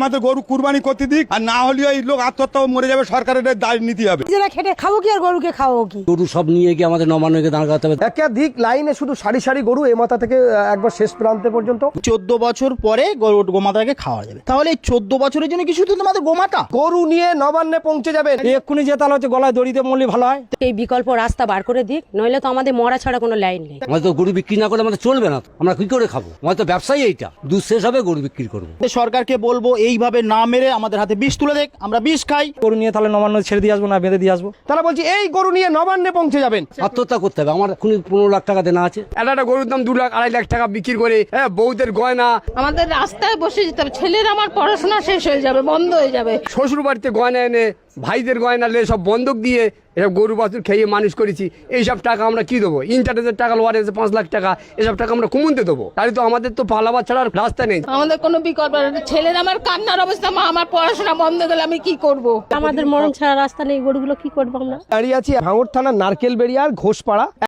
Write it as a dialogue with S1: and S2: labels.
S1: আমাদের গরু কুরবানি করতে দিক, আর না হলে এই লোক আত্মহত্যা মরে যাবে, সরকারের দায় নিতে হবে।
S2: নিজেরা খেটে খাবো কি আর গরুকে খাওয়াবো কি?
S3: গরু সব নিয়ে গিয়ে আমাদের নবান্নকে দাঁড় করাতে হবে।
S4: একাধিক লাইনে শুধু সারি সারি গরু এ মাথা থেকে একবার শেষ প্রান্তে পর্যন্ত।
S5: 14 বছর পরে গরুর গোমাতাকে খাওয়া যাবে। তাহলে এই 14 বছরের জন্য কি শুধু তোমাদের গোমাতা?
S4: গরু নিয়ে নবান্নে পৌঁছে যাবেন।
S3: এক্ষুনি যে তাহলে হচ্ছে গলায় দড়িতে মরলে ভালো হয়।
S2: এই বিকল্প রাস্তা বার করে দিক, নইলে তো আমাদের মরা ছাড়া কোনো লাইন নেই।
S3: আমাদের তো গরু বিক্রি না করলে আমাদের চলবে না, আমরা কি করে খাবো? আমাদের তো ব্যবসায়ী এইটা, দুধ শেষ হবে গরু বিক্রি করবো।
S5: সরকারকে বলবো এইভাবে না মেরে আমাদের হাতে বিষ তুলে দেখ, আমরা বিষ খাই।
S3: গরু নিয়ে তাহলে নবান্ন ছেড়ে দিয়ে আসবো না বেঁধে দিয়ে আসবো?
S4: তারা বলছি এই গরু নিয়ে নবান্নে পৌঁছে যাবেন।
S3: আত্মহত্যা করতে হবে। আমার এখনই 15 লাখ টাকা দেনা আছে।
S6: একটা গরুর দাম 2 লাখ 2.5 লাখ টাকা বিক্রি করে বউদের গয়না,
S7: আমাদের রাস্তায় বসে যেতে হবে। ছেলের আমার পড়াশোনা শেষ হয়ে যাবে, বন্ধ হয়ে যাবে।
S6: শ্বশুর বাড়িতে গয়না এনে ভাইদের গয়না লে সব বন্ধক দিয়ে এসব গরু বাছুর খেয়ে মানুষ করেছি। এইসব টাকা আমরা কি দেবো? ইন্টারনেটের টাকা লোয়ার এসে 5 লাখ টাকা, এসব টাকা আমরা কমতে দেবো? তাহলে তো আমাদের তো পালাবার ছাড়া আর রাস্তা নেই।
S7: আমাদের কোনো বিকল্প নেই। ছেলের আমার কান্নার অবস্থা, মা আমার পড়াশোনা বন্ধ গেলে আমি কি করব?
S2: আমাদের মরণ ছাড়া রাস্তা নেই, গরুগুলো কি করবো আমরা?
S4: দাঁড়িয়ে আছি ভাঙড় থানার নারকেলবেড়িয়ার ঘোষপাড়া।